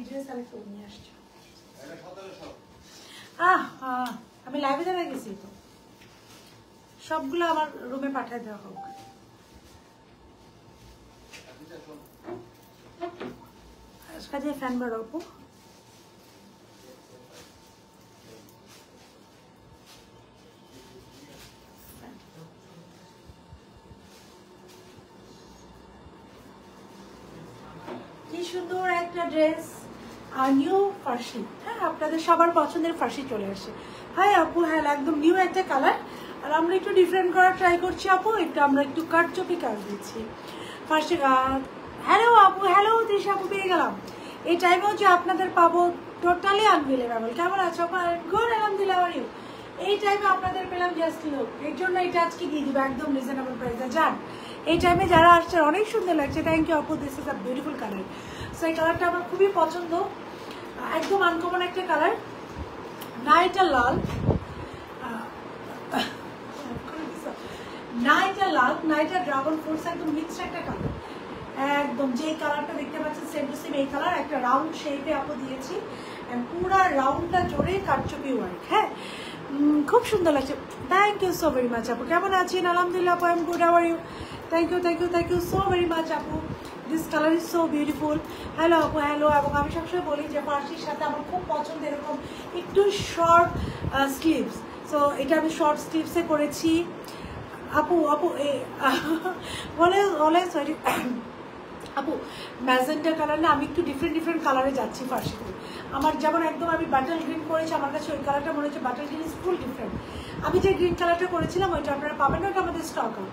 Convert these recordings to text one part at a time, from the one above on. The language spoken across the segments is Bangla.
এই ড্রেস আর একটা নিয়ে আসছে। আমি লাইভে দাঁড়া গেছি তো, সবগুলো আমার রুমে পাঠিয়ে দেওয়া হোক। কাজে ফ্যান বার অপু কি সুন্দর একটা ড্রেস আর নিউ ফার্সি। হ্যাঁ, আপনাদের সবার পছন্দের ফার্সি চলে আসে। হ্যাঁ আপু, হ্যাঁ একদম নিউ একটা কালার। আর আমরা একটু ডিফারেন্ট করার ট্রাই করছি আপু, একটু আমরা একটু কাটচুপি কাজ দিচ্ছি ফার্সি। হ্যালো আপু, হ্যালো তৃষা আপু, পেয়ে গেলাম। এই টাইমেও যে আপনাদের পাবো টোটালি আনবিলিভেবল। কেমন আছো? গুড, আলহামদুলিল্লাহ। এই টাইমে আপনাদের পেলাম জাস্ট লোক, এর জন্য এটা আজকে দিয়ে দিব একদম রিজনেবল প্রাইসে। যান, এই টাইমে যারা আসছে অনেক সুন্দর লাগছে। থ্যাংক ইউ আপু, this is a beautiful colour. So এই কালারটা আমার খুবই পছন্দ, একদম আনকমন একটা কালার। না এটা লাল, না এটা লাল, না এটা ড্রাগন ফ্রুটস, একদম মিক্সড একটা কালার। একদম যে কালারটা দেখতে পাচ্ছেন সেম টু সেম এই কালার, একটা রাউন্ড শেপে আপু দিয়েছি, পুরো রাউন্ডটা জোরে কাটচুপি ওয়ার্ক। হ্যাঁ, খুব সুন্দর লাগছে। Thank you so very much আপু। কেমন আছেন? আলহামদুলিল্লাহ আপু, I am good. How are you? Thank you, thank you, thank you so very much আপু। This colour is so beautiful. Hello আপু, হ্যালো। এবং আমি সবসময় বলি যে ফার্সির সাথে আমার খুব পছন্দ এরকম একটু শর্ট স্লিভস। সো এটা আমি শর্ট স্লিভসে করেছি আপু। আপু বলে সরি আপু, ম্যাজেন্টা কালার না, আমি একটু ডিফারেন্ট কালারে যাচ্ছি ফার্সিতে। আমার যেমন একদম আমি বাটল গ্রিন করেছি, আমার কাছে ওই কালারটা মনে হচ্ছে bottle green is full different. আমি যে গ্রিন কালারটা করেছিলাম ওইটা আপনারা পাবেন না, ওটা আমাদের স্টক আউট।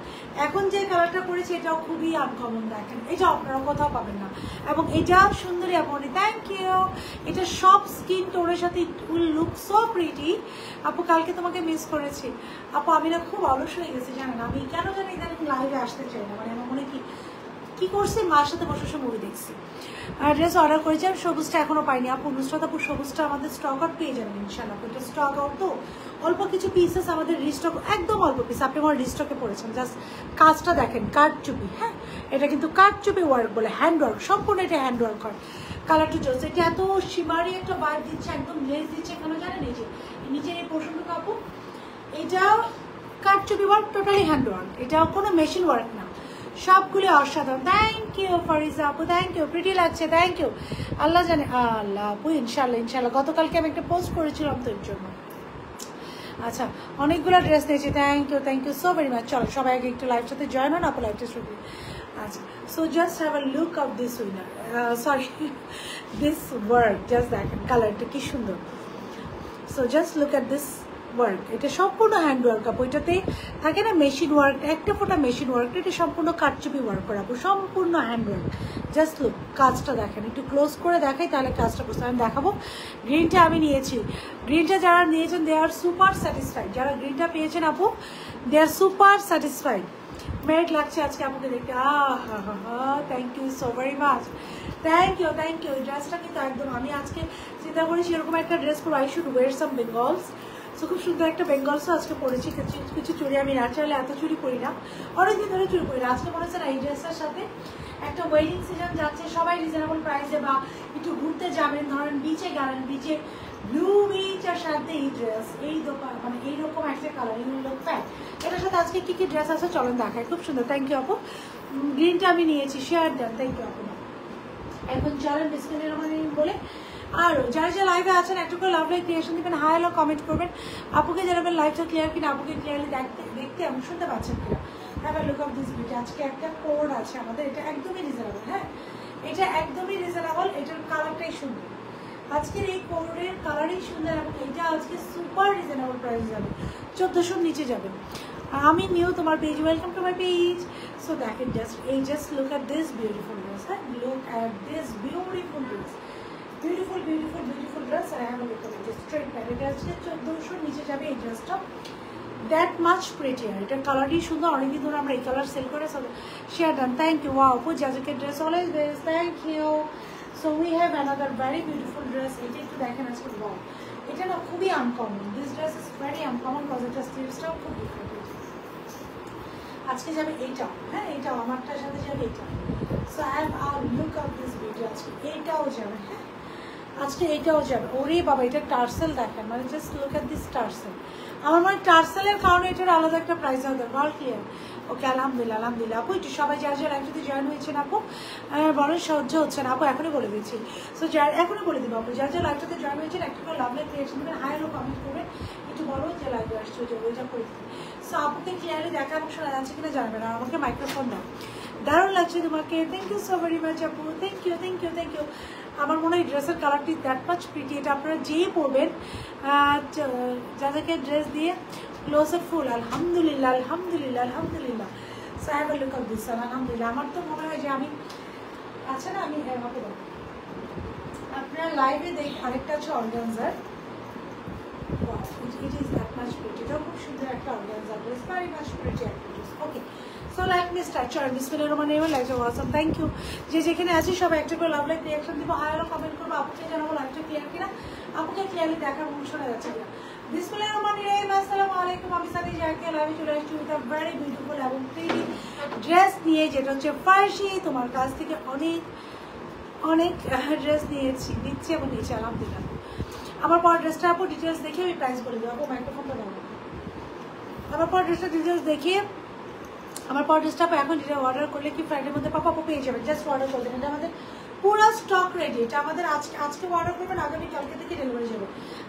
এখন যে কালারটা করেছি এটাও খুবই আনকমন, দেখেন এটা আপনারা কোথাও পাবেন না। এবং এটা সুন্দরী আপনি, থ্যাংক ইউ। এটা সব স্কিন টোনের সাথে it will look so pretty. আপু কালকে তোমাকে মিস করেছি আপু, আমি না খুব অলস হয়ে গেছি জানেন। আমি কেন জানি ইদানিং লাইভে আসতে চাই না, মানে আমার মনে কি করছি, মার সাথে বসে বসে মুভি দেখছি। আর ড্রেস অর্ডার করেছি, আর সবুজটা এখনো পাইনি আপু। নুসরাত আপু, সবুজটা আমাদের স্টক আউট পেয়ে যাবেন ইনশাল্লাহ। এটা স্টক আউট তো, অল্প কিছু পিসেস আমাদের রিস্টক, একদম অল্প পিস। আপনি আমার রিস্টকে পড়েছেন, জাস্ট কাজটা দেখেন, কাঠচুপি। হ্যাঁ, এটা কিন্তু কাঠচুপি ওয়ার্ক বলে, হ্যান্ড ওয়ার্ক, সম্পূর্ণ এটা হ্যান্ড ওয়ার্ক হয়। কালারটা চলছে, এটা এত শিমারি একটা ভাইব দিচ্ছে, একদম লেস দিচ্ছে। কেন জানেন, এই যে নিচের এই পোর্শনটুকু আপু, এটা কাঠচুপি ওয়ার্ক, টোটালি হ্যান্ড ওয়ার্ক, এটা কোনো মেশিন ওয়ার্ক না, সবগুলো অসাধারণ। থ্যাংক ইউ ফারিজা আপু, থ্যাংক ইউ, প্রিটি লাগছে, থ্যাংক ইউ। আল্লাহ জানে, আল্লাহ আপু, ইনশাল্লাহ ইনশাল্লাহ। গতকালকে আমি একটা পোস্ট করেছিলাম তো এর জন্য। আচ্ছা, অনেকগুলো ড্রেস নিয়েছি, thank you so very much. চলো সবাই আগে একটু লাইভ সাথে জয়েন হন আপু, লাইভটা শুরু। আচ্ছা, so just have a look of this winner, sorry this work, just দেখেন কালারটা কি সুন্দর। So just look at this work, এটা সম্পূর্ণ হ্যান্ড ওয়ার্ক আপু। এটাতে থাকে না মেশিন ওয়ার্ক, একটা ফোটা মেশিন ওয়ার্ক, এটা সম্পূর্ণ কাঠচুপি ওয়ার্ক করা আপু, সম্পূর্ণ হ্যান্ড ওয়ার্ক। জাস্ট লুক, কাজটা দেখেন, একটু ক্লোজ করে দেখাই তাহলে কাজটা বুঝতে আমি দেখাবো। গ্রিনটা আমি নিয়েছি, গ্রিনটা যারা নিয়েছেন দে আর সুপার স্যাটিসফাইড। যারা গ্রিনটা পেয়েছেন আপু, দে আর সুপার স্যাটিসফাইড। মেরিট লাগছে আজকে আপনাকে দেখতে। Thank you so very much, thank you, thank you. ড্রেসটা কিন্তু একদম আমি আজকে চিন্তা করেছি এরকম একটা ড্রেস করবো, I should war some Bengal's. So খুব সুন্দর একটা বেঙ্গলসও আজকে পরেছি, কিছু চুড়ি আমি ন্যাচারালি এত চুড়ি করি না, অনেকদিন ধরে চুড়ি করি না। আজকে মনে হচ্ছে না এই ড্রেসটার সাথে একটা ওয়েডিং সিজন যাচ্ছে, সবাই রিজনেবল প্রাইসে বা একটু ঘুরতে যাবেন, ধরেন বিচে গেলেন, বিচে ব্লু বিচ আর সাথে এই ড্রেস, এই দোকান মানে এইরকম একটা কালারিং লোক প্যান্ট, এটার সাথে আজকে কি কি ড্রেস আছে চলেন দেখায়। খুব সুন্দর, থ্যাংক ইউ আপু। গ্রিনটা আমি নিয়েছি, শেয়ার দেন, থ্যাংক ইউ আপু। এখন চলেন বিসমিল্লাহির রহমানির রহিম বলে, আর যারা যারা লাইভে আছেন একটু করে লাভ লাইক ক্রিয়েশন দিবেন, হাই হ্যালো কমেন্ট করবেন। আপুকে জানাবেন লাইভটা ক্লিয়ার কিনা, আপুকে ক্লিয়ারলি দেখতে এবং শুনতে পাচ্ছেন কিনা। হ্যাঁ, লুক অফ দিস ভিডিও। আজকে একটা কোড আছে আমাদের, এটা একদমই রিজনেবল। হ্যাঁ, এটা একদমই রিজনেবল, এটার কালারটাই সুন্দর, আজকের এই কোডের কালারই সুন্দর, এবং এটা আজকে সুপার রিজনেবল প্রাইস যাবে, 1400 নিচে যাবে। আমি নিউ তোমার page, welcome to my page. So দেখেন just look at this beautiful dress. হ্যাঁ, look at this beautiful dress, beautiful beautiful beautiful dress. আর হ্যাঁ, look at this straight pant, এটা আজকে 1400 নিচে যাবে এই ড্রেসটা। দ্যাট মাচ প্রিটিয়ার, এটার কালারই সুন্দর, অনেকদিন ধরে আমরা এই কালার সেল করে share done. Thank you. Wow আপু, জাজিকের dress always best, thank you. So we have another very beautiful dress. এটা একটু দেখেন আজকে, ওয়াও, এটা না খুবই uncommon, this dress is very uncommon because এটা স্টিলসটাও খুব ডিফারেন্ট। আজকে যাবে এইটাও, হ্যাঁ এইটাও আমারটার সাথে যাবে এইটা। So I have a look of this video, আজকে এইটাও যাবে। হ্যাঁ, আজকে এইটাও যাবে। ওরে বাবা, এটা টার্সেল দেখেন, মানে just look at this tassel. আমার মানে টার্সেলের কারণে এটার আলাদা একটা প্রাইস হবে। All clear? ওকে, আলহামদুলিল্লাহ আলহামদুলিল্লাহ আপু। একটু সবাই যার যার লাইভটাতে জয়েন হয়েছেন আপু, বলেন সহ্য হচ্ছে না আপু, এখনই বলে দিচ্ছি। সো যার এখনই বলে দিব আপু, যার যার লাইভটাতে জয়েন হয়েছেন একটা করে লাভ লাইক ক্রিয়েশন দেবেন, হাই হ্যালো কমেন্ট করবেন, একটু বলো যে লাইভে আসছে যে ওইটা করে দিতে। সো আপুকে ক্লিয়ারলি দেখা এবং শোনা যাচ্ছে কিনা জানবেন। আর আমাকে মাইক্রোফোন দাও, দারুণ লাগছে তোমাকে। Thank you so very much আপু, thank you thank you thank you. আমার মনে হয় ড্রেসের কালারটি দ্যাট মাচ প্রিটি। এটা আপনারা যেই পরবেন, যাদেরকে ড্রেস দিয়ে ক্লোজের ফুল, আলহামদুলিল্লাহ আলহামদুলিল্লাহ আলহামদুলিল্লাহ। So have a look of this, আলহামদুলিল্লাহ। আমার তো মনে হয় যে আমি আচ্ছা না, আমি আমাকে বলবো আপনারা লাইভে দেখ, আরেকটা আছে organza, it is that much pretty. এটাও খুব সুন্দর একটা organza dress, very much pretty একটা dress. Okay, so like me start চলেন। বিসমিল্লাহির রহমানির রহিম। Like awesome, thank you. যে যেখানে আছি সবাই একটা করে লাভ লাইক রিয়াকশন দিব, হাই হ্যালো কমেন্ট করবো। আপুকে জানাবো লাইভটা ক্লিয়ার কিনা, আপুকে ক্লিয়ারলি দেখার মন শোনা যাচ্ছে কিনা। বিসমিল্লাহির রহমানির রহিম। আসসালামু আলাইকুম। আমি সাথে জাকি লাইভে চলে আসছি উইথ আ ভেরি বিউটিফুল এবং প্রিটি ড্রেস নিয়ে, যেটা হচ্ছে ফার্সি। তোমার কাছ থেকে অনেক অনেক ড্রেস নিচ্ছি এবং নিয়েছি আলহামদুলিল্লাহ। আমার পর ড্রেসটা আপু ডিটেলস দেখে আমি প্রাইস বলে দেবো। আপু মাইক্রোফোনটা দাও। আমার পর ড্রেসটা ডিটেলস দেখিয়ে, আমার পর ড্রেসটা এখন যেটা অর্ডার করলে কি ফ্রাইডের মধ্যে পাপা আপু পেয়ে যাবেন, জাস্ট অর্ডার করবেন। এটা আমাদের পুরো স্টক রেডি। এটা আমাদের আজকে অর্ডার করবেন, আগামী কালকে থেকে ডেলিভারি যাবে।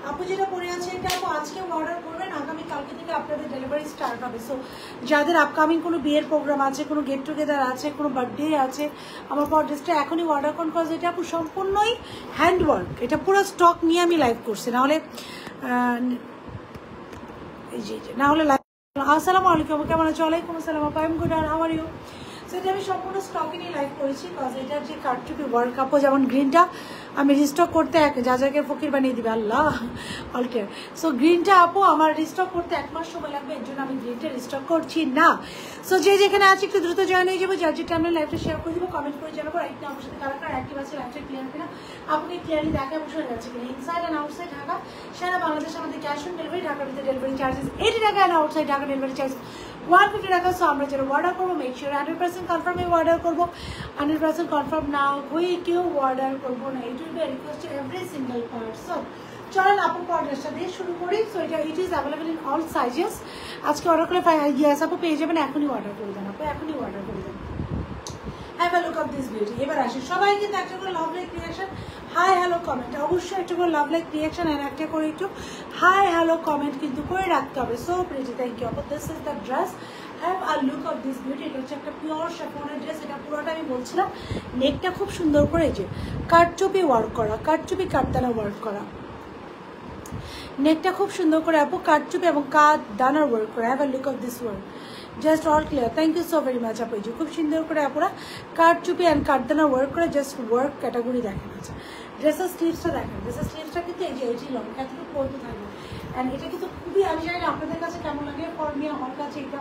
আপু যেটা পরে আছে এটা আপু আজকে অর্ডার করবেন, আগামী কালকে থেকে আপনাদের ডেলিভারি স্টার্ট হবে। সো যাদের আপকামিং কোনো বিয়ের প্রোগ্রাম আছে, কোনো গেট টুগেদার আছে, কোনো বার্থডে আছে, আমার পর ড্রেসটা এখনই অর্ডার করুন। কজ এটা আপু সম্পূর্ণই হ্যান্ডওয়ার্ক। এটা পুরো স্টক নিয়ে আমি লাইভ করছি, নাহলে এই যে না হলে লাইভ। আসসালামু আলাইকুম, কেমন আছো? ওয়ালাইকুম আসসালাম আপু, I am good, how are you? So এটা আমি সম্পূর্ণ স্টকে নিয়ে লাইভ করেছি, কজ এটার যে কারচুপি ওয়ার্ক আপু, যেমন গ্রিনটা আমি রিস্টক করতে যা যাকে ফকির বানিয়ে দিবে আল্লাহ অলকে। সো গ্রিনটা আপু আমার রিস্টক করতে 1 মাস সময় লাগবে, এর জন্য আমি গ্রিনটা রিস্টক করছি না। সো যে যেখানে আছে একটু দ্রুত জয়েন হয়ে যাবো, যার যেটা আমরা লাইভটা শেয়ার করে দিব, কমেন্ট করে জানাবো রাইট না আমার সাথে কারা কারা অ্যাক্টিভ আছে, লাইভটা ক্লিয়ার কিনা, আপনি ক্লিয়ারলি দেখা বসে যাচ্ছে কিনা। ইনসাইড অ্যান্ড আউটসাইড ঢাকা, সারা বাংলাদেশ আমাদের ক্যাশ অন ডেলিভারি, ঢাকার ভিতরে ডেলিভারি চার্জেস 80 টাকা, and outside Dhaka delivery charge 150 টাকা। সো আমরা যারা অর্ডার করবো মেক শিওর 100% কনফার্মে অর্ডার করবো, 100% কনফার্ম না হয়ে কেউ অর্ডার করবো না। It will be request every single person. চলেন আপু ড্রেসটা দিয়ে শুরু করি। সো এটা ইট is available in all sizes. আজকে অর্ডার করলে ইয়েস আপু পেয়ে যাবেন, এখনই অর্ডার করে দেন আপু, এখনই অর্ডার করে দেন। Have a look of this beauty. এবার আসি সবাই কিন্তু একটা করে love like reaction, hi hello comment, অবশ্যই একটা করে লাভ লাইক রিয়াকশন আর একটা করে একটু হাই হ্যালো কমেন্ট কিন্তু করে রাখতে হবে। সো প্রিটি, থ্যাংক ইউ আপু। This is the dress, have a look of this beauty. এটা হচ্ছে একটা পিওর শিফনের ড্রেস। এটা পুরোটা আমি বলছিলাম নেকটা খুব সুন্দর করে যে কারচুপি ওয়ার্ক করা, কারচুপি কাঠদানা ওয়ার্ক করা, নেকটা খুব সুন্দর করে আপু কারচুপি এবং কাঠদানার ওয়ার্ক করা। Have a look of this work, just all clear. Thank you so very much আপু। খুব সুন্দর করে আপনারা কারচুপি অ্যান্ড কাঠদানা ওয়ার্ক করে জাস্ট ওয়ার্ক ক্যাটাগরি দেখেন আছে। ড্রেসের স্লিভসটা দেখেন, ড্রেসের স্লিভসটা কিন্তু এই যে এটি লং, এতটুকু পড়তে থাকবে। অ্যান্ড এটা কিন্তু খুবই, আমি জানি না আপনাদের কাছে কেমন লাগে, ফর মি আমার কাছে এটা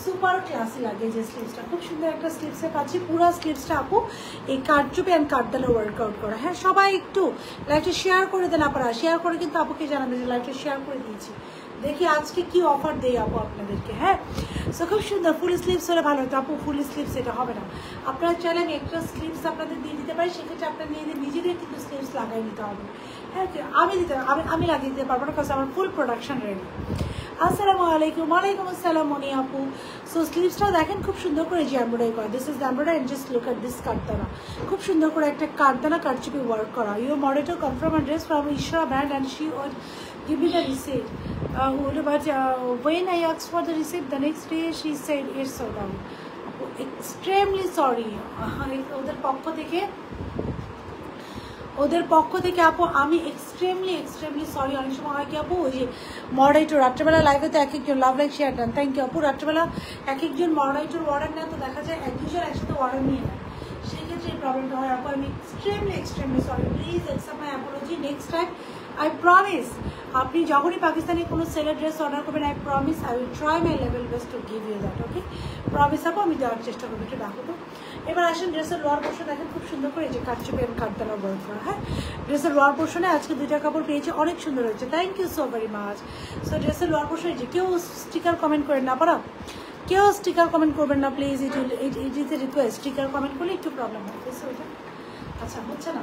সুপার ক্লাসি লাগে। যে স্লিভসটা খুব সুন্দর একটা স্লিভসে পাচ্ছি, পুরো স্লিভসটা আপু এই কারচুপি অ্যান্ড কাঠদানা ওয়ার্কআউট করা। হ্যাঁ সবাই একটু লাইভটা শেয়ার করে দেন আপনারা, শেয়ার করে কিন্তু আপুকে জানাবেন যে লাইভটা শেয়ার করে দিয়েছি। দেখি আজকে কি অফার দেই আপু আপনাদেরকে। হ্যাঁ সো খুব সুন্দর ফুল স্লিভস হলে ভালো হতো আপু। ফুল স্লিভস এটা হবে না, আপনারা চাইলে আমি একটা স্লিভস আপনাদের দিয়ে দিতে পারি, সেক্ষেত্রে আপনার নিজেদের কিন্তু স্লিভস লাগাই নিতে হবে। হ্যাঁ আমি লাগিয়ে দিতে পারবো না, কারণ আমার ফুল প্রোডাকশন রেডি। আসসালামু আলাইকুম। ওয়ালাইকুম আসসালাম মনি আপু। সো স্লিভসটাও দেখেন খুব সুন্দর করে যে এমব্রয়ডারি করা। This is embroidery and just look at this কাঠদানা, খুব সুন্দর করে একটা কাঠদানা কারচুপি ওয়ার্ক করা। Your model confirm address from Ishra brand and she would give me the receipt. But when I asked for the receipt, the next day she said it's sold out. Extremely sorry. ওদের পক্ষ থেকে আপু আমি এক্সট্রিমলি সরি। অনেক সময় হয় কি আপু, ওই যে মডারেটর রাত্রেবেলা লাইভে তো এক একজন লাভ লাইক শেয়ার দেন, থ্যাংক ইউ আপু। রাত্রেবেলা এক একজন মডারেটর অর্ডার নেন, তো দেখা যায় এক দুজন একসাথে অর্ডার নিয়ে নেন, সেক্ষেত্রে এই প্রবলেমটা হয় আপু। আমি extremely sorry, please accept my apology. Next time I promise, আপনি যখনই পাকিস্তানি কোনো সেলের ড্রেস অর্ডার করবেন, I promise I will try my level best to give you that. Okay promise আপু, আমি দেওয়ার চেষ্টা করবো। একটু দেখো তো। এবার আসেন ড্রেসের লোয়ার পোর্শন দেখেন খুব সুন্দর করে এই যে কারচুপি এবং কাঠদানা ওয়ার্ক করা। হ্যাঁ ড্রেসের লোয়ার পোর্শনে আজকে 2টা কাপড় পেয়েছি, অনেক সুন্দর হয়েছে, thank you so very much. So ড্রেসের লোয়ার পোর্শনে যে কেউ স্টিকার কমেন্ট করেন না পারা, কেউ স্টিকার কমেন্ট করবেন না please, it is a request. Sticker comment করলে একটু প্রবলেম হয়। সো এটা আচ্ছা হচ্ছে না।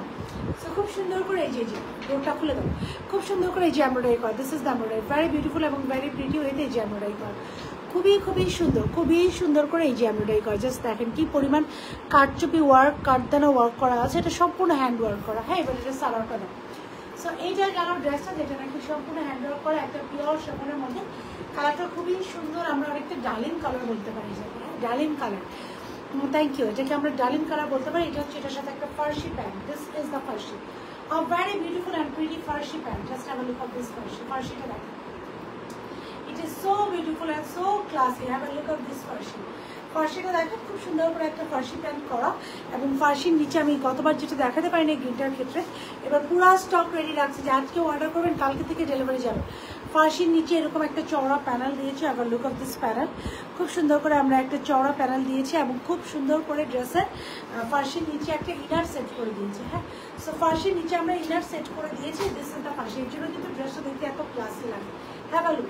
সো খুব সুন্দর করে এই যে ডোরটা খুলে দাও, খুব সুন্দর করে এই যে এমব্রয়ডারি করা, this is the embroidery, very beautiful এবং ভেরি প্রিটি ওয়েতে এই যে এমব্রয়ডারি করা, খুবই খুবই সুন্দর করে এই যে এমব্রয়ডারি করা। জাস্ট দেখেন কি পরিমাণ কাঠচুপি ওয়ার্ক, কাঠদানা ওয়ার্ক করা আছে, এটা সম্পূর্ণ হ্যান্ড ওয়ার্ক করা। হ্যাঁ, এবার এটা সালোয়ারটা দাও। সো এইটা গেল ড্রেসটা, যেটা নাকি সম্পূর্ণ হ্যান্ড ওয়ার্ক করা, একটা পিওর শিফনের মধ্যে। কালারটা খুবই সুন্দর, আমরা অনেকটা ডালিম কালার বলতে পারি, ডালিম কালার। থ্যাংক ইউ, এটাকে আমরা ডালিম কালার বলতে পারি। এটা হচ্ছে এটার সাথে একটা ফার্সি প্যান্ট, দিস ইজ দ্য ফার্সি, a very beautiful and pretty farshi pant. Just have a look at this farshi. Farshi ta dekho, it is so beautiful and so classy. Have a look at this farshi. ফার্সিটা দেখেন খুব সুন্দর করে একটা ফার্সি প্যান্ট করা, এবং ফার্সির নিচে আমি গতবার যেটা দেখাতে পারিনি গ্রিনটার ক্ষেত্রে, এবার পুরো স্টক রেডি রাখছি যে আজকে অর্ডার করবেন কালকে থেকে ডেলিভারি যাবে। ফার্সির নিচে এরকম একটা চওড়া প্যানেল দিয়েছি, আবার লুক অফ দিস প্যানেল, খুব সুন্দর করে আমরা একটা চওড়া প্যানেল দিয়েছি, এবং খুব সুন্দর করে ড্রেসের ফার্সির নিচে একটা ইনার সেট করে দিয়েছি। হ্যাঁ, সো ফার্সির নিচে আমরা ইনার সেট করে দিয়েছি, দিস ইজ দ্য ফার্সি। এর জন্য কিন্তু ড্রেসটা দেখতে এত ক্লাসি লাগে। হ্যাঁ ভালো,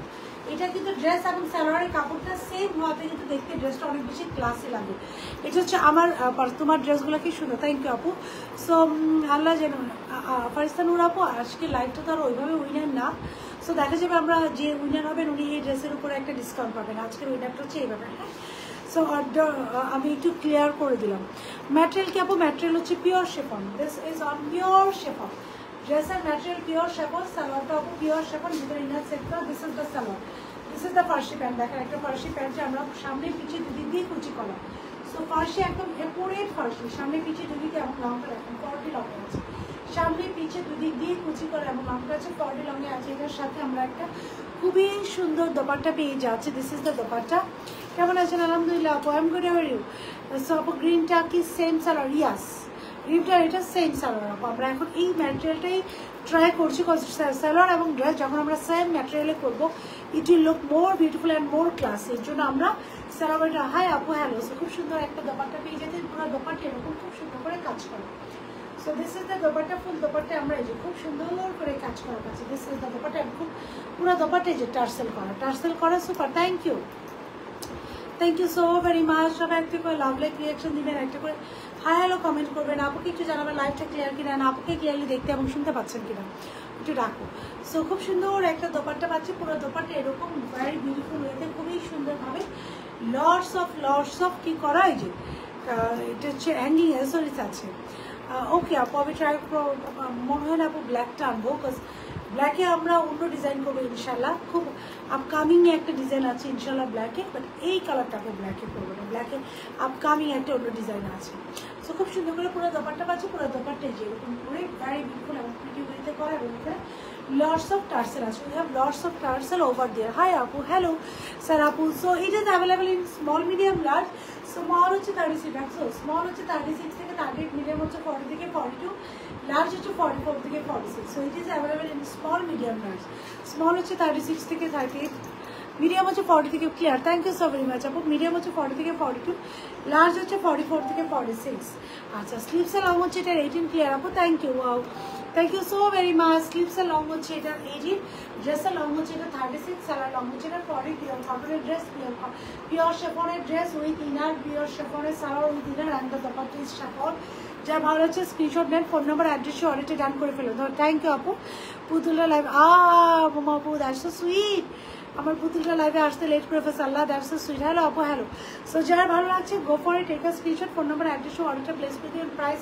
এটা কিন্তু ড্রেস এবং সালোয়ারের কাপড়টা সেম হওয়াতে কিন্তু দেখতে ড্রেসটা অনেক বেশি ক্লাসি লাগে। এটা হচ্ছে আমার, তোমার ড্রেসগুলো কি সুন্দর, থ্যাংক ইউ আপু। সো আল্লাহ যেন ফারিস্তানুর আপু, আজকে লাইভটা তো আর ওইভাবে উইনার না, সো দেখা যাবে আমরা যে উইনার হবেন উনি এই ড্রেসের উপরে একটা ডিসকাউন্ট পাবেন। আজকের উইনারটা হচ্ছে এইভাবে। হ্যাঁ, সো আমি একটু ক্লিয়ার করে দিলাম। ম্যাটেরিয়াল কি আপু? ম্যাটেরিয়াল হচ্ছে pure chiffon, this is on pure chiffon. ড্রেসের ম্যাটেরিয়াল পিওর শিফন, সালোয়ারটা আপু পিওর শিফন, ভিতরে ইনার সেট করা, this is the salwar, this is the Farsi pant. দেখেন একটা ফার্সি প্যান্ট যে আমরা সামনে পিছিয়ে দুদিক দিয়ে কুচি করা। সো ফার্সি একদম একুরেট ফার্সি, সামনে পিছিয়ে দুদিকে এমন লঙ্কা দেখেন 40 লঙ্কা আছে, সামনে পিছিয়ে দুদিক দিয়ে কুচি করা এবং লঙ্কা আছে 40 লঙ্কা আছে। এটার সাথে আমরা একটা খুবই সুন্দর দোপাট্টা পেয়ে যাচ্ছি, দিস ইজ দ্য দোপাট্টা। কেমন আছেন? আলহামদুলিল্লাহ আপু, I am good, how are you? So আপু গ্রিনটা কি সেম সালোয়ার? ইয়াস, গ্রিনটা এটা সেম সালোয়ার আপু। আমরা এখন এই ম্যাটেরিয়ালটাই ট্রাই করছি, সালোয়ার এবং ড্রেস যখন আমরা সেম ম্যাটেরিয়ালে করবো, it will look more beautiful and more classy. এর জন্য আমরা সালোয়ারটা, হাই আপু হ্যালো, সো খুব সুন্দর একটা দোপাট্টা পেয়ে যেতেন, পুরো দোপাট্টা এরকম খুব সুন্দর করে কাজ করা। So this is the dupatta, full dupatta আমরা এই যে খুব সুন্দর করে কাজ করা পাচ্ছি, দিস ইজ দ্য দোপাট্টা, খুব পুরো দোপাট্টা যে টার্সেল করা, super, thank you, thank you so very much. সবাই একটা করে লাভ লাইক রিয়াকশন দিবেন, একটা করে হাই হ্যালো কমেন্ট করবেন, আপুকে একটু জানাবেন লাইভটা ক্লিয়ার কিনা, আপুকে ক্লিয়ারলি দেখতে এবং শুনতে পাচ্ছেন কিনা একটু রাখো। সো খুব সুন্দর একটা দোপাট্টা পাচ্ছি, পুরো দোপাট্টা এরকম ভেরি বিউটিফুল ওয়েতে খুবই সুন্দরভাবে লর্ডস অফ কি করা, এই যে এটা হচ্ছে হ্যাঙ্গিং অ্যাসেসরিজ আছে। ওকে আপু, আমি ট্রাই মনে হয় না আপু ব্ল্যাকটা আনবো, বিকজ ব্ল্যাকে আমরা অন্য ডিজাইন করবো ইনশাল্লাহ, খুব আপকামিং একটা ডিজাইন আছে ইনশাল্লাহ ব্ল্যাকে, বাট এই কালারটা আপু ব্ল্যাকে করবো না, ব্ল্যাকে আপকামিং একটা অন্য ডিজাইন আছে। সো খুব সুন্দর করে পুরো দোপাট্টা পাচ্ছি, পুরো দোপাট্টা যে এরকম করে ভেরি বিউটিফুল এবং প্রিটি ওয়েতে করা, এবং এখানে লটস অফ টার্সেল আছে, we have lots of tassel over there. Hi আপু, হ্যালো স্যার আপু। So it is available in small, medium, large. Small হচ্ছে 36, দেখছো স্মল হচ্ছে 36 থেকে 38, মিডিয়াম হচ্ছে 40 থেকে 42, লার্জ হচ্ছে 44 থেকে 46। So it is available in small, medium, large. Small হচ্ছে 36 থেকে 38, মিডিয়াম হচ্ছে 40 থেকে, clear, thank you so very much আপু। মিডিয়াম হচ্ছে 40 থেকে 42, লার্জ হচ্ছে 44 থেকে 46। আচ্ছা, স্লিভসের লং হচ্ছে এটার 18, ক্লিয়ার আপু, thank you, wow, thank you so very much. স্লিভসের লং হচ্ছে এটা 18, ড্রেসের লং হচ্ছে এটা 36, সালোয়ার লং হচ্ছে এটা 40, পিওর কটনের ড্রেস, পিওর শিফনের ড্রেস উইথ ইনার, পিওর শিফনের salwar with inner, and the dupatta is chiffon. যা ভালো হচ্ছে স্ক্রিনশট নেন, ফোন নাম্বার অ্যাড্রেসে অর্ডারটা ডান করে ফেলো। থ্যাংক ইউ আপু। পুতুলটা লাইভ, মোমা আপু, দ্যাটস সো সুইট। আমার পুতুলটা লাইভে আসতে লেট করে ফেলছে, আল্লাহ, দ্যাটস সো সুইট। হ্যালো আপু, হ্যালো। সো যারা ভালো লাগছে go for it, take a screenshot, phone number অ্যাড্রেসে অর্ডারটা প্লেস করে দিন। Price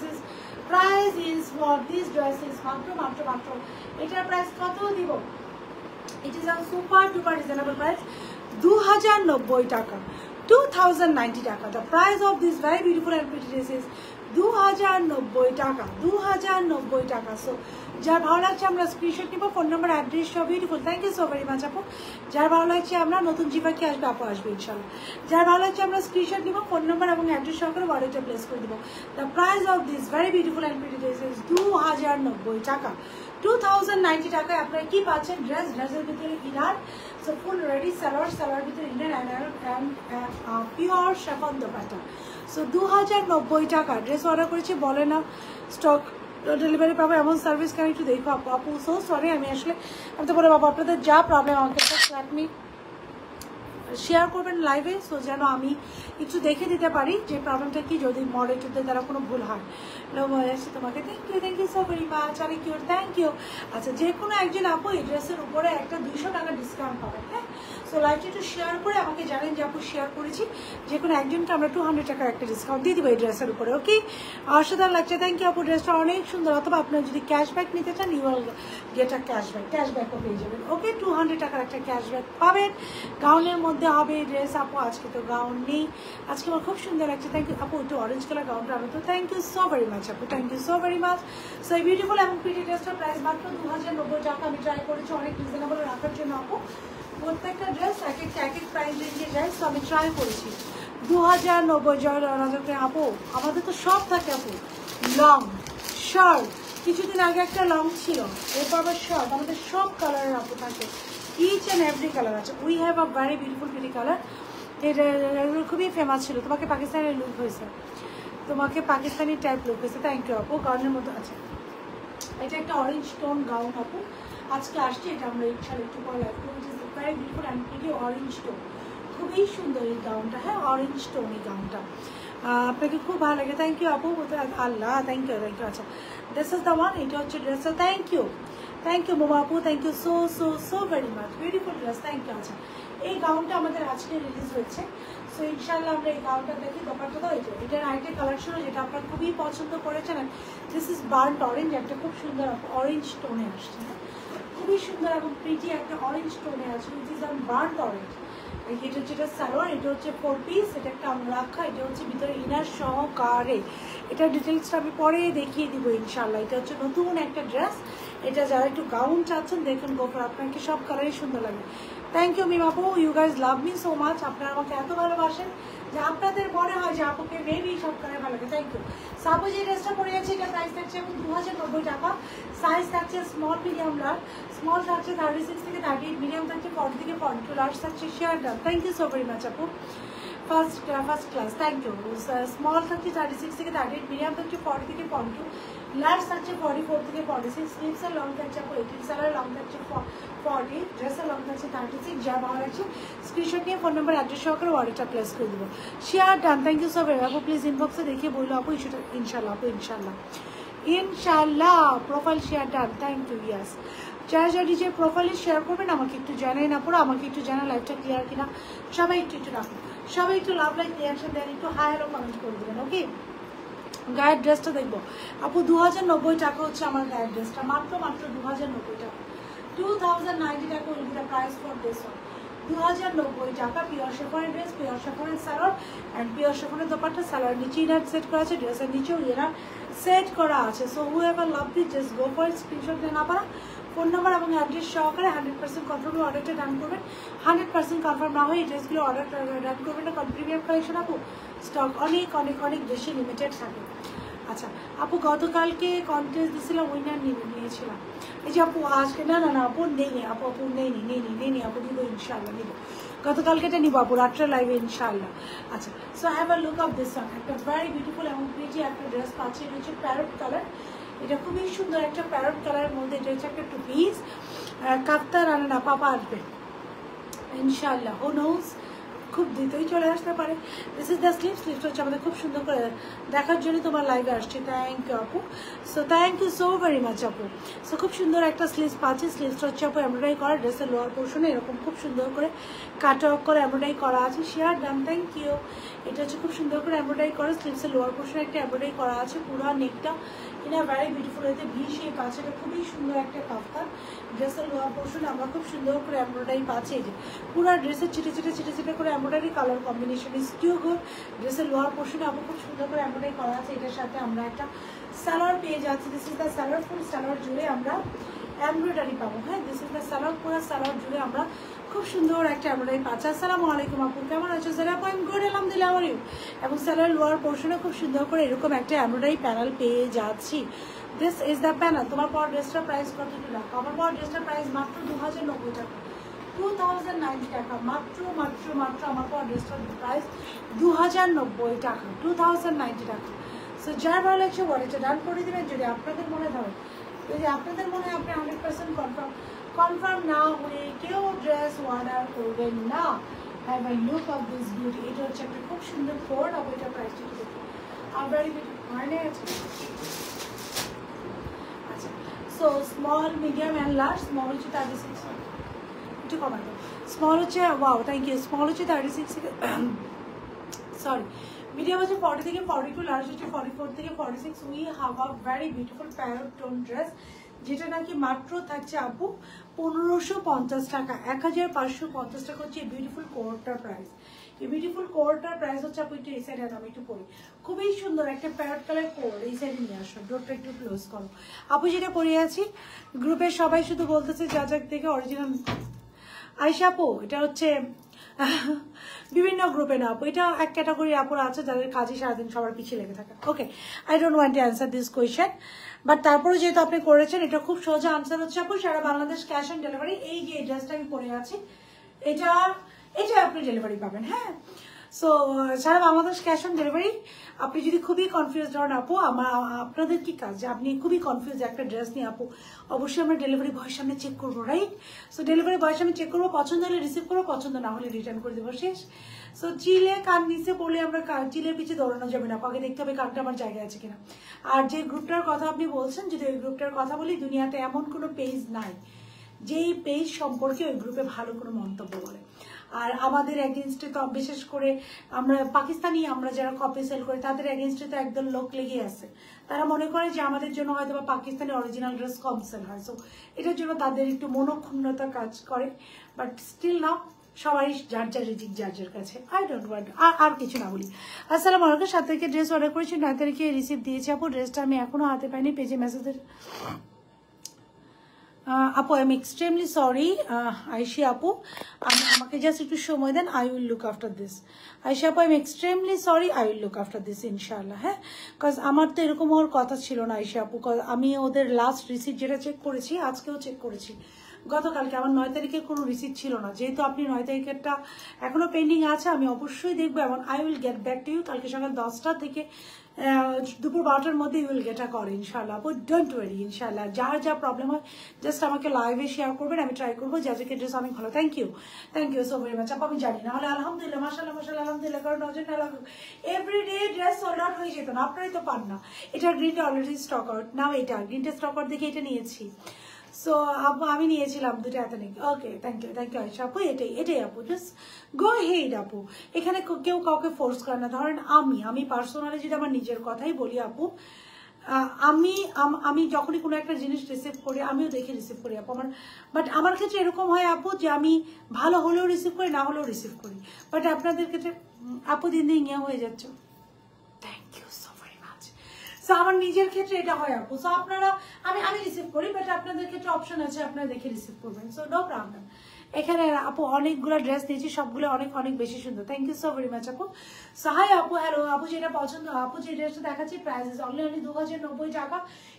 is for this dress is মাত্র এটার প্রাইস কত দিব? It is a super duper reasonable price, 2090 টাকা, 2090 টাকা। The price of this very beautiful and pretty dress is 2090 টাকা, 2090 টাকা। সো যার ভালো লাগছে আমরা স্ক্রিনশট নিব, ফোন নাম্বার অ্যাড্রেস সব beautiful, thank you so very much আপু। যার ভালো লাগছে আমরা নতুন জিপাকে আসবে, আপু আসবে ইনশাল্লাহ। যার ভালো লাগছে আমরা স্ক্রিনশট নিব, ফোন নাম্বার এবং অ্যাড্রেস সহকারে অর্ডারটা প্লেস করে দিব। The price of this very beautiful and pretty dress is 2090 টাকা, 2090 টাকায় আপনারা কি পাচ্ছেন? ড্রেসের ভিতরে inner, so full ready salwar ভিতরে inner and pure chiffon dupatta. So 2090 টাকা ড্রেস অর্ডার করেছি, বলে না স্টক ডেলিভারি পাবো এমন সার্ভিস কেন একটু দেখো আপু। সো সরি, আমি তো বলে বাবা আপনাদের যা প্রবলেম আমাকে লেট মি শেয়ার করবেন লাইভে, সো যেন আমি একটু দেখে দিতে পারি যে প্রবলেমটা কি, যদি মডারেটরদের দ্বারা কোনো ভুল হয়। তোমাকে thank you so very much. অনেক কিউর, থ্যাংক ইউ। আচ্ছা, যে কোনো একজন আপু এই ড্রেসের উপরে একটা 200 টাকা ডিসকাউন্ট পাবেন। হ্যাঁ, সো লাইভটা একটু শেয়ার করে আমাকে জানেন যে আপু শেয়ার করেছি, যে কোনো একজনকে আমরা 200 টাকার একটা ডিসকাউন্ট দিয়ে দেবো এই ড্রেসের উপরে। ওকে, অসাধারণ লাগছে, থ্যাংক ইউ আপু। ড্রেসটা অনেক সুন্দর। অথবা আপনার যদি ক্যাশব্যাক নিতে চান, ইউ উইল গেট আ ক্যাশব্যাকও পেয়ে যাবেন। ওকে, 200 টাকার একটা ক্যাশব্যাক পাবেন। গাউনের মধ্যে হবে এই ড্রেস আপু। আজকে তো গাউন নেই, আজকে আমার খুব সুন্দর লাগছে। থ্যাংক ইউ আপু। একটু অরেঞ্জ কালার গাউনটা আনো তো। Thank you so very much আপু, thank you so very much. So এই বিউটিফুল এবং প্রিটি ড্রেসটার প্রাইস মাত্র 2090 টাকা। আমি ট্রাই করেছি অনেক রিজনেবল রাখার জন্য আপু। প্রত্যেকটা ড্রেস এক এক প্রাইস রেঞ্জে যায়, সো আমি ট্রাই করেছি 2090 জয় রাজাকে আপু। আমাদের তো সব থাকে আপু, লং শার্ট, কিছুদিন আগে একটা লং ছিল, এরপর আবার শর্ট, আমাদের সব কালারের আপু থাকে, ইচ অ্যান্ড এভরি কালার আছে। We have a very beautiful pretty colour. এটা খুবই ফেমাস ছিল। তোমাকে পাকিস্তানের লুক হয়েছে, তোমাকে পাকিস্তানি টাইপ লুক হয়েছে। থ্যাংক ইউ আপু। গাউনের মধ্যে আছে, এটা একটা অরেঞ্জ টোন গাউন আপু। আজকে আসছে এটা আমরা ইনশাল একটু পরে লাইভ করবো। It is very beautiful and pretty orange tone, খুবই সুন্দর এই গাউনটা। হ্যাঁ, অরেঞ্জ টোন এই গাউনটা আপনাকে খুব ভালো লাগে। থ্যাংক ইউ আপু। আল্লাহ, থ্যাংক ইউ, থ্যাংক ইউ। আচ্ছা, দিস ইজ দ্য ওয়ান, এটা হচ্ছে ড্রেসটা। থ্যাংক ইউ মোমা আপু, thank you so so so very much. Beautiful dress, thank you. আচ্ছা, এই গাউনটা আমাদের আজকে রিলিজ হয়েছে, সো ইনশাল্লাহ আমরা এই গাউনটা দেখি। দোপাট্টা তো এটার আরেকটা কালার ছিল যেটা আপনারা খুবই পছন্দ করেছেন। দিস ইজ বার্ন্ট অরেঞ্জ, একটা খুব সুন্দর অরেঞ্জ টোনে আসছে, খুবই সুন্দর এবং প্রিটি একটা অরেঞ্জ টোনে আছে। It is on burnt orange. এটা হচ্ছে এটা সালোয়ার, এটা হচ্ছে 4 পিস, এটা একটা রাখা, এটা হচ্ছে ভিতরে ইনার সহকারে। এটার ডিটেলসটা আমি পরে দেখিয়ে দিব ইনশাল্লাহ। এটা হচ্ছে নতুন একটা ড্রেস, এটা যারা একটু গাউন চাচ্ছেন দেখুন গোফর, আপনাকে সব কালারই সুন্দর লাগে। থ্যাংক ইউ মিম আপু, you guys love me so much. আপনারা আমাকে এত ভালোবাসেন যে আপনাদের মনে হয় যে আপুকে মেবি সব কালার ভালো লাগে। Thank you. সাপোজ এই ড্রেসটা পরে যাচ্ছে, এটা প্রাইস থাকছে এখন 2090 টাকা। সাইজ থাকছে স্মল, মিডিয়াম, লার্জ। স্মল থাকছে 36 থেকে 38, মিডিয়াম থাকছে 40 থেকে 42, লার্জ থাকছে share done. Thank you so very much আপু, first class. Thank you. Small থাকছে 36 থেকে 38, মিডিয়াম থাকছে 40 থেকে 42, লার্জ থাকছে 44 থেকে 46। স্লিভসের লং থাকছে আপু 18, স্যালার লং থাকছে 40, ড্রেসের লং থাকছে 36। যা ভালো লাগছে স্ক্রিনশট নিয়ে ফোন নাম্বার অ্যাড্রেস সহকারে অর্ডারটা প্লেস করে দেবো। Share done. Thank you so very আপু। প্লিজ ইনবক্সে দেখিয়ে বললো আপু ইস্যুটা। ইনশাল্লাহ আপু, ইনশাল্লাহ profile share done. Thank you. Yes, যারা যারা নিজের প্রোফাইলে শেয়ার করবেন আমাকে একটু জানাই না পুরো, আমাকে একটু জানা লাইভটা ক্লিয়ার কিনা। সবাই একটু রাখুন, সবাই একটু লাভ লাইক রিয়াকশন দেন, একটু হাই হ্যালো কমেন্ট করে দেবেন। ওকে, গায়ের ড্রেসটা দেখবো আপু। 2090 টাকা হচ্ছে আমার গায়ের ড্রেসটা, মাত্র 2090 টাকা। 2090 টাকা will be the price for this one. 2090 টাকা। পিওর শেফনের ড্রেস, পিওর শেফনের সালোয়ার অ্যান্ড পিওর শেফনের দোপাট্টা। সালোয়ার নিচে ইনার সেট করা আছে, ড্রেসের নিচেও ইনার সেট করা আছে। So who ever love this just go for it. Screenshot নিয়ে না পারা ফোন নাম্বার এবং অ্যাড্রেস সহকারে 100% কনফার্ম অর্ডারটা ডান করবেন। 100% কনফার্ম না হয়ে এই ড্রেসগুলো অর্ডার ডান করবেন না, কারণ প্রিমিয়াম কালেকশন আপু স্টক অনেক অনেক অনেক বেশি লিমিটেড থাকে। আচ্ছা আপু, গতকালকে কন্টেস্ট দিয়েছিলাম, উইনার নিয়েছিলাম। এই যে আপু আজকে না আপু নেই আপু নেই আপু, নিব ইনশাল্লাহ, নিব। গতকালকে এটা নিব আপু রাত্রে লাইভে ইনশাল্লাহ। আচ্ছা, so have a look of this one. একটা ভেরি বিউটিফুল এবং প্রিটি একটা ড্রেস পাচ্ছে, এটা হচ্ছে প্যারট কালার। এটা খুবই সুন্দর একটা প্যারট কালারের মধ্যে, এটা হচ্ছে একটা 2 পিস। কাপ্তা রানা পাপা আসবে ইনশাল্লাহ, হু নোজ, খুব দ্রুতই চলে আসতে পারে। দিস ইজ দ্য স্লিভসটা হচ্ছে আমাদের খুব সুন্দর করে দেখার জন্য তোমার লাইভে আসছে। থ্যাংক ইউ আপু। So thank you so very much আপু। সো খুব সুন্দর একটা স্লিভস পাচ্ছি। স্লিভসটা হচ্ছে আপু এমব্রয়ডারি করা, ড্রেসের লোয়ার পোর্শনে এরকম খুব সুন্দর করে কাট অফ করে এমব্রয়ডারি করা আছে। Share done. Thank you. এটা হচ্ছে খুব সুন্দর করে এমব্রয়ডারি করা, স্লিভসের লোয়ার পোর্শনে একটা এমব্রয়ডারি করা আছে। পুরো নেকটা ইনা ভেরি বিউটিফুল, এতে ভি শেপ আছে। এটা খুবই সুন্দর একটা কাফতান। ড্রেসের লোয়ার পোর্শনে আমরা খুব সুন্দর করে এমব্রয়ডারি পাচ্ছি। এই যে পুরো ড্রেসের ছিটে ছিটে করে embroidery, colour combination is too good. ড্রেসের লোয়ার পোর্শনে আমরা খুব সুন্দর করে এমব্রয়ডারি করা আছে। এটার সাথে আমরা একটা সালোয়ার পেয়ে যাচ্ছি। দিস ইজ দ্য সালোয়ার, ফুল সালোয়ার জুড়ে আমরা এমব্রয়ডারি পাবো। হ্যাঁ, দিস ইজ দ্য সালোয়ার, পুরো সালোয়ার জুড়ে আমরা খুব সুন্দর একটা এমব্রয়ডারি পাচ্ছি। আসসালামু আলাইকুম আপু, কেমন আছো? স্যার আপু আমি গুড, আলহামদুলিল্লাহ। আমার ইউ এবং সালোয়ার লোয়ার পোর্শনে খুব সুন্দর করে এরকম একটা এমব্রয়ডারি প্যানেল পেয়ে যাচ্ছি। This is the panel. তোমার পাওয়ার ড্রেসটার প্রাইস কত টাকা? আমার পাওয়ার ড্রেসটার প্রাইস মাত্র 2090 টাকা, 2090 টাকা। মাত্র আমার পাওয়ার ড্রেসটার প্রাইস 2090 টাকা, 2090 টাকা। সো যার ভালো লাগছে ওয়ালেটে ডান করে দেবেন। যদি আপনাদের মনে ধরে, যদি আপনাদের মনে হয় আপনি 100% কনফার্ম না হলে কেউ ড্রেস অর্ডার করবেন না। Have I look of this beauty. এটা হচ্ছে একটা খুব সুন্দর কোড, আর এটা প্রাইসটা একটু দেখি। আর ভেরি বিউটিফুল মানে আছে। আচ্ছা, so small, medium and large. Small হচ্ছে 36, একটু কমাই দাও। স্মল হচ্ছে, ওয়াও থ্যাংক ইউ, স্মল হচ্ছে 36 থেকে সরি, মিডিয়াম হচ্ছে 40 থেকে 42, লার্জ হচ্ছে 44 থেকে 46। We have a very beautiful parrot tone dress, যেটা নাকি মাত্র থাকছে আপু 1550 টাকা। 1550 টাকা হচ্ছে এই বিউটিফুল কোয়ার্টার প্রাইস। এই বিউটিফুল কোয়ার্টার প্রাইস হচ্ছে আপু, একটু এই সাইডে আমি একটু পরি, খুবই সুন্দর একটা প্যারট কালার কোয়ার। এই সাইডে নিয়ে আসো, ডোরটা একটু ক্লোজ করো আপু। যেটা পরিয়ে আছি, গ্রুপের সবাই শুধু বলতেছে যা যা থেকে অরিজিনাল আয়শা আপু, এটা হচ্ছে বিভিন্ন গ্রুপে না আপু, এটা এক ক্যাটাগরির আপুরা আছে যাদের কাজে সারাদিন সবার পিছিয়ে লেগে থাকে। Okay, I don't want to answer this question, but তারপরে যেহেতু আপনি করেছেন, এটা খুব সোজা আনসার হচ্ছে আপু সারা বাংলাদেশ ক্যাশ অন ডেলিভারি। এই যে ড্রেসটা আমি পরে আছি, এটা আপনি ডেলিভারি পাবেন। হ্যাঁ, সো সারা বাংলাদেশ ক্যাশ অন ডেলিভারি। আপনি যদি খুবই কনফিউজ হন আপু, আপনাদের কি কাজ যে আপনি খুবই কনফিউজ একটা ড্রেস নিয়ে আপু, অবশ্যই আমরা ডেলিভারি বয়ের সামনে চেক করবো, রাইট? সো ডেলিভারি বয়ের সামনে চেক করবো, পছন্দ হলে রিসিভ করবো, পছন্দ না হলে রিটার্ন করে দেবো, শেষ। সো চিলে কান নিচে পড়লে আমরা চিলের পিছিয়ে দৌড়ানো যাবে না, আগে দেখতে হবে কানটা আমার জায়গায় আছে কিনা। আর যে গ্রুপটার কথা আপনি বলছেন, যদি ওই গ্রুপটার কথা বলি, দুনিয়াতে এমন কোনো পেজ নাই যেই পেজ সম্পর্কে ওই গ্রুপে ভালো কোনো মন্তব্য বলে। আর আমাদের এগেনস্টে তো বিশেষ করে আমরা পাকিস্তানি, আমরা যারা কপি সেল করি, তাদের এগেনস্টে তো একদম লোক লেগে আছে। তারা মনে করে যে আমাদের জন্য হয়তো বা পাকিস্তানি অরিজিনাল ড্রেস কম সেল হয়, সো এটার জন্য তাদের একটু মনোক্ষুণ্ণতা কাজ করে। বাট স্টিল নাও, সবাই যার যার রিজিক যার যার কাছে। আই ডোন্ট ওয়ান্ট আর কিছু না বলি। আসসালামু আলাইকুম। 7 তারিখে ড্রেস অর্ডার করেছি, 9 তারিখে রিসিভ দিয়েছি আপু। ড্রেসটা আমি এখনো হাতে পাইনি, পেজে মেসেজের আপু I am extremely sorry. Aishi আপু, আমাকে জাস্ট একটু সময় দেন, I will look after this. Aisha আপু, I am extremely sorry, I will look after this ইনশাআল্লাহ। হ্যাঁ, কজ আমার তো এরকম হওয়ার কথা ছিল না আইশা আপু। আমি ওদের লাস্ট রিসিপ্ট যেটা চেক করেছি, আজকেও চেক করেছি, গতকালকে আমার 9 তারিখের কোনো রিসিপ্ট ছিল না। যেহেতু আপনি 9 তারিখেরটা এখনো পেন্ডিং আছে, আমি অবশ্যই দেখবো এবং I will get back to you কালকে সকাল 10টা থেকে দুপুর 12টার মধ্যে you will get a call ইনশাআল্লাহ। আপু ডোন্ট ওয়ারি, ইনশাআল্লাহ যার যা প্রবলেম হয় জাস্ট আমাকে লাইভে শেয়ার করবেন, আমি ট্রাই করবো যে আজকে ড্রেস অনেক ভালো। Thank you so very much আপু। আমি জানি না হলে আলহামদুলিল্লাহ, মাশাআল্লাহ মাশাআল্লাহ, আলহামদুলিল্লাহ, কারণ নজর না লাগুক এভরিডে ড্রেস সোল্ড আউট হয়ে যেত না, আপনারাই তো পান না। এটা গ্রিনটা অলরেডি স্টক আউট নাও, এটা গ্রিনটা স্টক আউট দেখে এটা নিয়েছি। সো আপু আমি নিয়েছিলাম দুটো ethnic. Okay, thank you Ayesha আপু। এটাই আপু, জাস্ট গো হেড আপু। এখানে কেউ কাউকে ফোর্স করে না। ধরেন আমি পার্সোনালি যদি আমার নিজের কথাই বলি আপু, আমি যখনই কোনো একটা জিনিস রিসিভ করি, আমিও দেখে রিসিভ করি আপু। বাট আমার ক্ষেত্রে এরকম হয় আপু যে আমি ভালো হলেও রিসিভ করি, না হলেও রিসিভ করি। বাট আপনাদের ক্ষেত্রে আপু দিন দিন ইয়ে হয়ে যাচ্ছে। Thank you so very much. So আমার নিজের ক্ষেত্রে এটা হয় আপু। সো আপনারা, আমি রিসিভ করি, বাট আপনাদের ক্ষেত্রে অপশন আছে, আপনারা দেখে রিসিভ করবেন। So no problem. এখানে আপু অনেকগুলো ড্রেস দিয়েছি, সবগুলো অনেক অনেক বেশি সুন্দর। Thank you so very much আপু। সো হাই আপু, হ্যালো আপু। যেটা পছন্দ, আপু যে ড্রেসটা দেখাচ্ছি প্রাইস ইজ অনলি 2090 টাকা।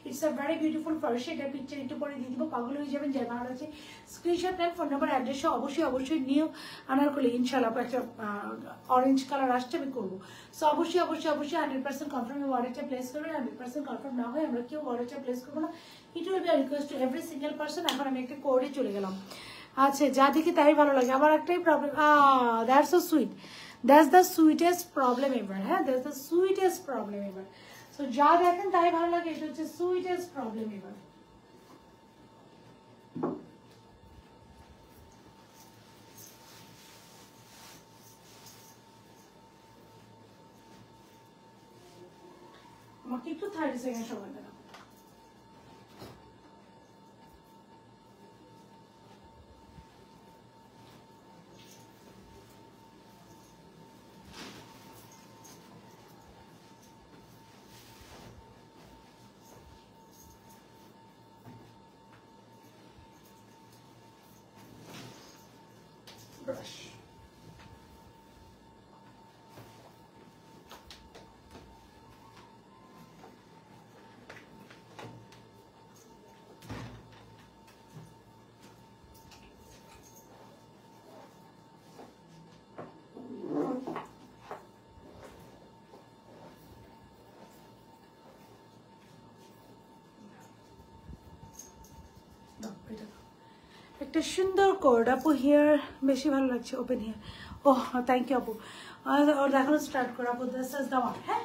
ইটস আ ভেরি বিউটিফুল ফার্সি। এটা পিকচার একটু পরে দিয়ে দিব, পাগল হয়ে যাবেন। যাই ভালো আছে স্ক্রিনশট নেন, ফোন নাম্বার অ্যাড্রেসও অবশ্যই নিয়ে আনার করলে ইনশাল্লাহ আপু একটা অরেঞ্জ কালার আসছে, আমি করবো। সো অবশ্যই 100% কনফার্ম ওয়ারেটটা প্লেস করবেন। 100% কনফার্ম না হয় আমরা কেউ ওয়ারেটটা প্লেস করবো না। It will be a request to every single person. এখন আমি একটা কোডে চলে গেলাম। আচ্ছা, যা দেখি তাই ভালো লাগে। আমার একটাই problem, that's so sweet, that's the sweetest problem ever. হ্যাঁ, that's the sweetest problem ever. So যা দেখেন তাই ভালো লাগে, এটা হচ্ছে সুইটেস্ট প্রবলেম এভার। আমাকে একটু 30 সেকেন্ড সময় দেন। Brush. একটা সুন্দর কোড আপু, হেয়ার বেশি ভালো লাগছে, open hair. Oh thank you আপু। দেখানো স্টার্ট করো আপু, দিস ইজ দ্য ওয়ান। হ্যাঁ,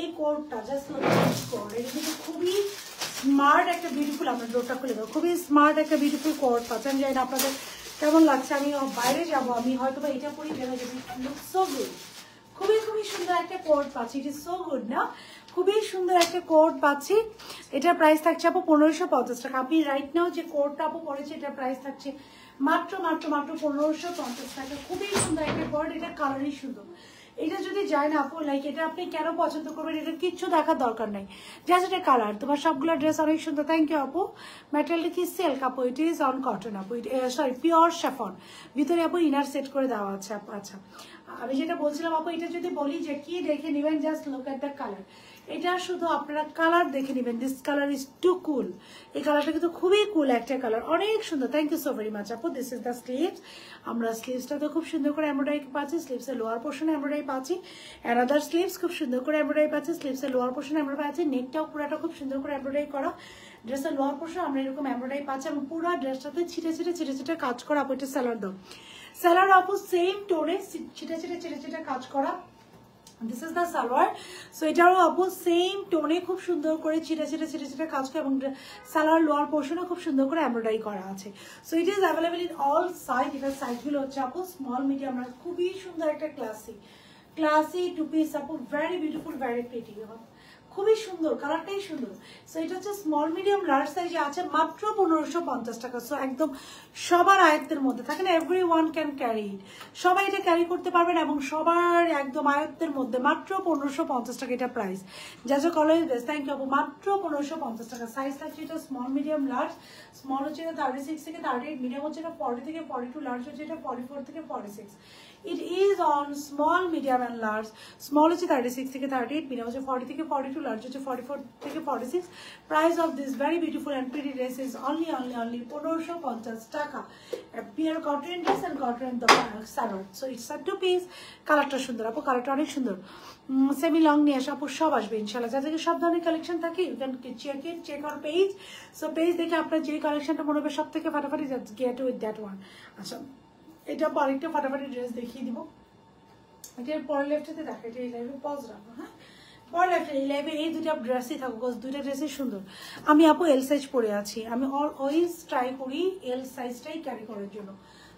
এই কোডটা জাস্ট কোড, এটা কিন্তু খুবই স্মার্ট একটা বিউটিফুল, আমরা ডোরটা খুলে দেবো, খুবই স্মার্ট একটা বিউটিফুল কোড পাচ্ছেন। জানি না আপনাদের কেমন লাগছে, আমি বাইরে যাবো, আমি হয়তো বা এটা পরেই বেরো যাবো। লুক সো গুড, খুবই খুবই সুন্দর একটা কোড পাচ্ছি, ইট ইজ সো গুড না, খুবই সুন্দর একটা কোড পাচ্ছি। এটার প্রাইস থাকছে আপু 1550 টাকা। আপনি রাইট নাও যে কোডটা আপু পড়েছে, এটার প্রাইস থাকছে মাত্র মাত্র মাত্র 1550 টাকা। খুবই সুন্দর একটা কোড, এটা কালারই সুন্দর। এটা যদি যায় না আপু, লাইক এটা আপনি কেন পছন্দ করবেন, এটা কিচ্ছু দেখার দরকার নাই, জাস্ট এটা কালার। তোমার সবগুলো ড্রেস অনেক সুন্দর, থ্যাংক ইউ আপু। ম্যাটেরিয়াল কি সিল্ক আপু, ইট ইজ অন কটন আপু, সরি পিওর শ্যাফন, ভিতরে আপু ইনার সেট করে দেওয়া আছে আপু। আচ্ছা, আমি যেটা বলছিলাম আপু, এটা যদি বলি যে কি দেখে নেবেন, just look at the colour. এটা শুধু আপনারা কালার দেখে নেবেন, this colour is too cool. এই কালারটা কিন্তু খুবই কুল একটা কালার, অনেক সুন্দর। Thank you so very much আপু। This is the sleeves. আমরা স্লিভসটা তো খুব সুন্দর করে এমব্রয়ডারি পাচ্ছি, স্লিভসের লোয়ার পোর্শনে এমব্রয়ডারি পাচ্ছি, অ্যানাদার স্লিভস খুব সুন্দর করে এমব্রয়ডারি পাচ্ছি, স্লিভসের লোয়ার পোর্শনে এমব্রয়ডারি পাচ্ছি, নেকটাও পুরাটা খুব সুন্দর করে এমব্রয়ডারি করা। ড্রেসের লোয়ার পোর্শন আমরা এরকম এমব্রয়ডারি পাচ্ছি, এবং পুরো ড্রেসটাতে ছিটে ছিটে ছিটে ছিটে কাজ করা আপু। এটা স্যালার দাও, স্যালার আপু সেম টোনে ছিটে ছিটে ছিটে ছিটে কাজ করা। This is the salwar. So এটারও আপু সেম টোনে খুব সুন্দর করে ছিটে ছিটে ছিটে ছিটে কাজ করে, এবং সালোয়ার লোয়ার পোর্শনে খুব সুন্দর করে এমব্রয়ডারি করা আছে। So it is available in all size. এটার সাইজগুলো হচ্ছে আপু স্মল মিডিয়াম লার্জ, খুবই সুন্দর একটা ক্লাসি টু পিস আপু, ভেরি বিউটিফুল, ভেরি প্রিটি, খুবই সুন্দর, কালারটাই সুন্দর। সো এটা হচ্ছে স্মল মিডিয়াম লার্জ সাইজে আছে, মাত্র 1550 টাকা। সো একদম সবার আয়ত্তের মধ্যে থাকে না, এভরি ওয়ান ক্যান ক্যারি ইট, সবাই এটা ক্যারি করতে পারবেন, এবং সবার একদম আয়ত্তের মধ্যে মাত্র 1550 টাকা এটা প্রাইস। যা যা কলেজ ড্রেস, থ্যাংক ইউ আপু, মাত্র 1550 টাকা। সাইজ থাকছে এটা স্মল মিডিয়াম লার্জ, স্মল হচ্ছে এটা 36 থেকে 38, মিডিয়াম হচ্ছে এটা 40 থেকে 42, লার্জ হচ্ছে এটা 44 থেকে 46। It is on small, medium and large. Small হচ্ছে 36 থেকে 38, medium হচ্ছে 40 থেকে 42, large হচ্ছে 44 থেকে 46. Price of this very beautiful and pretty dress is only 1550 টাকা. A pure cotton dress and cotton the salon. So it's a two piece. কালারটা সুন্দর আপু, কালারটা অনেক সুন্দর। সেমি লং নিয়ে আসা আপু সব আসবে ইনশাআল্লাহ। যাদের সব ধরনের কালেকশন থাকে, you can check out page. So page দেখে আপনার যে কালেকশনটা মনে হবে সব থেকে ফাটাফাটি, গেট উইথ দ্যাট ওয়ান। আচ্ছা, এটা আরেকটা ফাটাফাটি ড্রেস দেখিয়ে দিব। এটার পরের লেফটেতে দেখো, এটা এই লাইভে পজ রাখো। হ্যাঁ, পরের লেফটে এই লাইভে এই দুটা ড্রেসই থাকো, দুইটা ড্রেসই সুন্দর। আমি আপু এল সাইজ পরে আছি, আমি অলওয়েজ ট্রাই করি এল সাইজটাই ক্যারি করার জন্য।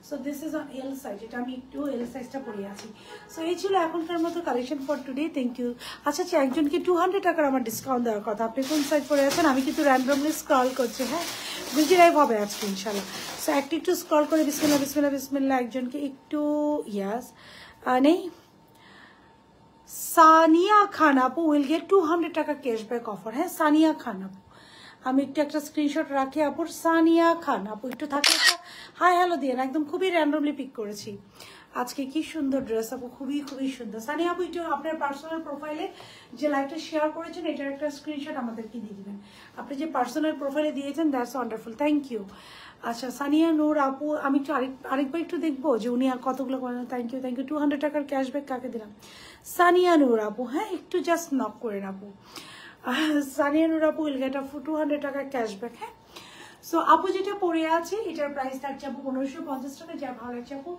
So this is on L size, এটা আমি একটু এল সাইজটা পরে আছি। সো এই ছিল এখনকার মতো collection for today, thank you. আচ্ছা, একজনকে 200 টাকার আমার ডিসকাউন্ট দেওয়ার কথা, আপনি কোন সাইজ পরে আছেন? আমি কিন্তু র্যান্ডমলি স্ক্রল করছি। হ্যাঁ, বুঝি লাইভ হবে আজকে ইনশাল্লাহ। সো একটু স্ক্রল করে বিসমিল্লাহ বিসমিল্লাহ বিসমিল্লাহ, একজনকে একটু ইয়াস নেই, সানিয়া খান আপু উইল গেট 200 টাকা ক্যাশব্যাক অফার। হ্যাঁ, সানিয়া খান আপু, আমি একটু একটা স্ক্রিনশট রাখি আপুর। সানিয়া খান আপু একটু থাকলে হাই হ্যালো দিয়ে না, একদম খুবই র্যান্ডমলি পিক করেছি আজকে। কি সুন্দর ড্রেস আপু, খুবই খুবই সুন্দর। সানিয়া আপু একটু আপনার পার্সোনাল প্রোফাইলে যে লাইভটা শেয়ার করেছেন, এটার একটা স্ক্রিনশট আমাদেরকে দিয়ে দিবেন। আপনি যে পার্সোনাল প্রোফাইলে দিয়েছেন, দ্যাটস ওয়ান্ডারফুল, থ্যাংক ইউ। আচ্ছা, সানিয়া নূর আপু, আমি একটু আরেকবার একটু দেখবো যে উনি আর কতগুলো করেন। Thank you, thank you. 200 টাকার ক্যাশব্যাক কাকে দিলাম? সানিয়া নূর আপু। হ্যাঁ, একটু জাস্ট নক করেন আপু। সানিয়া নূর আপু উইল গেট আপু 200 টাকার ক্যাশব্যাক। হ্যাঁ, সো আপু যেটা পরে আছে এটার প্রাইস থাকছে আপু 1550 টাকা। যা ভালো লাগছে আপু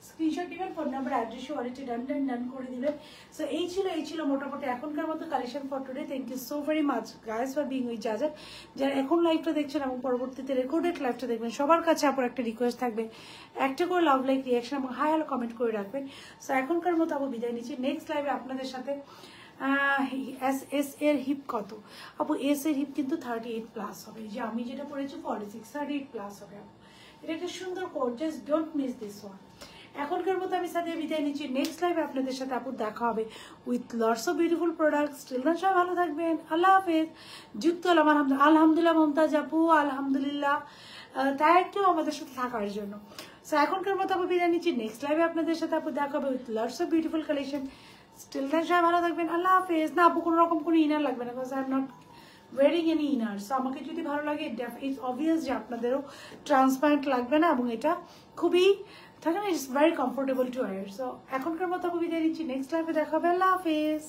স্ক্রিনশট দিবেন, ফোন নাম্বার অ্যাড্রেস ওয়ালেটে ডান করে দিবেন। সো এই ছিল মোটামুটি এখনকার মতো collection for today. Thank you so very much guys for being with যারা এখন লাইভটা দেখছেন এবং পরবর্তীতে রেকর্ডেড লাইভটা দেখবেন, সবার কাছে আপনার একটা রিকোয়েস্ট থাকবে, একটা করে লাভ লাইক রিয়াকশন এবং হাই হ্যালো কমেন্ট করে রাখবেন। সো এখনকার মতো আপু বিদায় নিচ্ছি, নেক্সট লাইভে আপনাদের সাথে। এস এর হিপ কত আপু? এস এর হিপ কিন্তু 38+ হবে, যে আমি যেটা পড়েছি 46, 38+ হবে আপু। এটা একটা সুন্দর code, just don't miss this one. এখনকার মতো আমি সাথে বিদায় নিচ্ছি, নেক্সট লাইভে আপনাদের সাথে আপু দেখা হবে with lots of beautiful products. Till then সবাই ভালো থাকবেন, আল্লাহ হাফেজ। যুক্ত হলাম আলহামদুলিল্লাহ মমতাজ আপু, আলহামদুলিল্লাহ থ্যাংক ইউ আমাদের সাথে থাকার জন্য। সো এখনকার মতো আপু বিদায় নিচ্ছি, নেক্সট লাইভে আপনাদের সাথে আপু দেখা হবে with lots of beautiful collection. Still then সবাই ভালো থাকবেন, আল্লাহ হাফেজ। না আপু কোনো রকম কোনো ইনার লাগবে না, because I am not wearing any inner. So আমাকে যদি ভালো লাগে, ইটস অবভিয়াস যে আপনাদেরও ট্রান্সপারেন্ট লাগবে না, এবং এটা খুবই থাকে না, it's very comfortable two wire. So এখনকার মতো বিদায় নিচ্ছি, নেক্সট লাইভে দেখা হবে, আল্লাহ হাফেজ।